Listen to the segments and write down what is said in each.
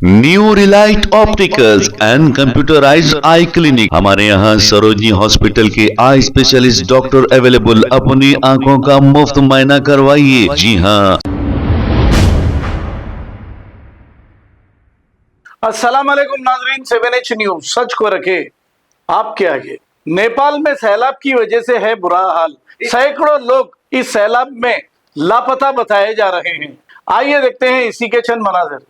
New relight opticals and computerised eye clinic. हमारे यहाँ Sarojini hospital के आई स्पेशलिस्ट डॉक्टर अवेलेबल। अपनी आंखों का मुफ्त मुआयना करवाइए। जी हाँ। अस्सलाम वालेकुम नाजरीन, 7H न्यूज सच को रखे आपके आगे। नेपाल में सैलाब की वजह से है बुरा हाल। सैकड़ों लोग इस सैलाब में लापता बताए जा रहे हैं। आइए देखते हैं इसी के चंद मनाजिर।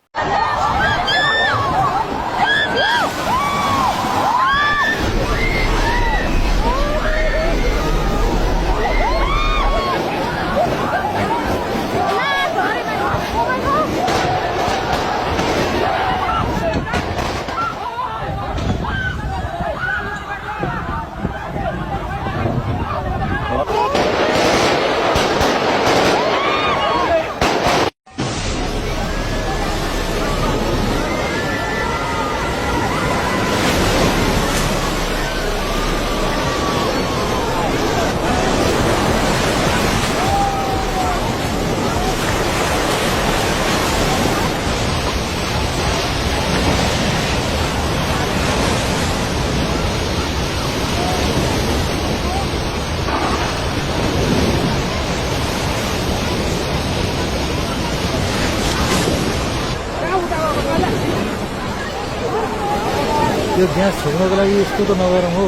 यो ग्यास छोड्नको लागि यस्तो त नगरौँ हो,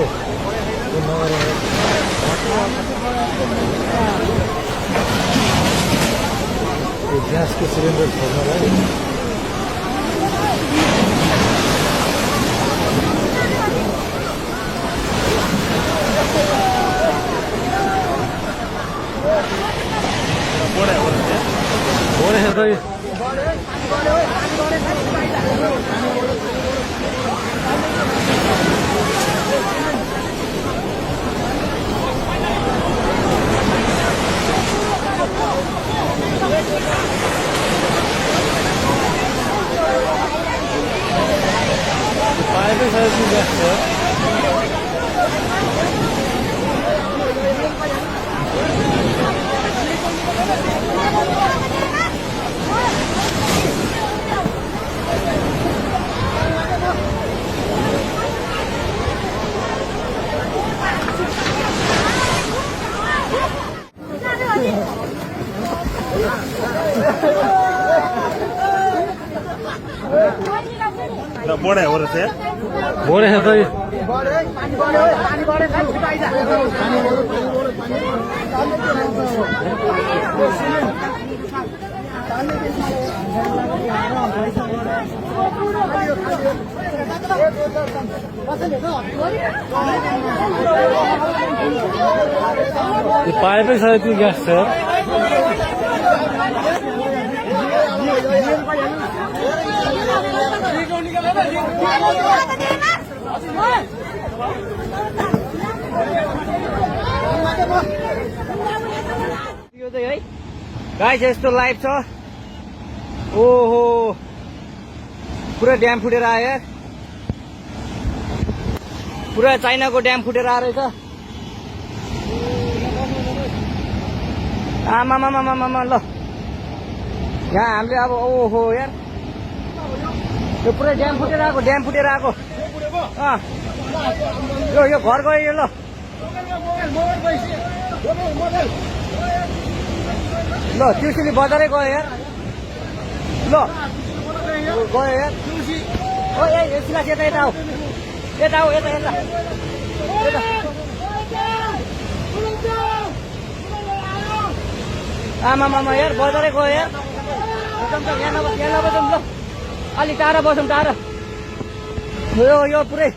यो नगरौँ। यो ग्यासको सिलिन्डर छोड्नलाई पाएकै छ यो ग्यास छ। बड़े हो रहे बोरे है तो पाएकै छ त्यो ग्यास छ। गाइस यस्तो लाइभ छ। ओहो पुरा ड्याम फुटेर आयो, पुरा चाइनाको ड्याम फुटेर आएर रहेछ। आमामामामामा ल यहाँ हामीले अब ओहो यार यो पुरै ड्याम फुटेर आएको, ड्याम फुटेर आएको। यो घर गयो यो। ल ल ट्युसुली बजारै गयो यार। ल गयो यार। ओ ए सिलास यता यता आऊ, यता आऊ, यता यता यता। आमामामा यार बजारै गयो यार। यहाँ नबसौँ ल, अलिक टाढा बसौँ, टाढा। यो पुरै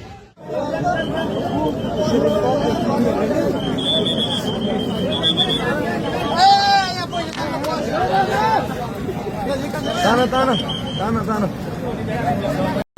तान तान तान तान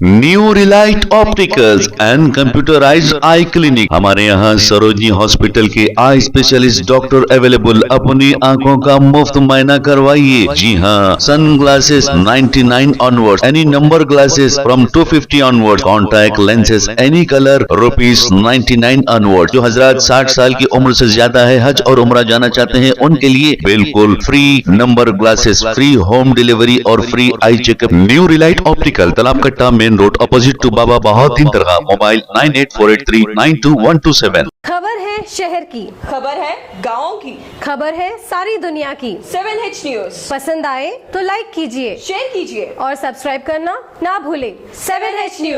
new relight opticals and computerised eye clinic. हमारे यहाँ सरोजनी हॉस्पिटल के आई स्पेशलिस्ट डॉक्टर अवेलेबल। अपनी आंखों का मुफ्त मुआयना करवाइए। जी हाँ, sun glasses 99 onward, any number glasses from 250 onward, contact lenses any colour ₹99 onward. जो हजरात 60 साल की उम्र से ज्यादा है, हज और उम्रा जाना चाहते हैं, उनके लिए बिल्कुल free number glasses, free home delivery और free eye checkup. New Relight Optical, Talab Katta, main road, opposite two बाबा बहाउद्दीन दरगाह। मोबाइल 9848392127। खबर है शहर की, खबर है गाँव की, खबर है सारी दुनिया की। 7H न्यूज पसंद आए तो लाइक कीजिए, शेयर कीजिए और सब्सक्राइब करना ना भूलें। 7H news.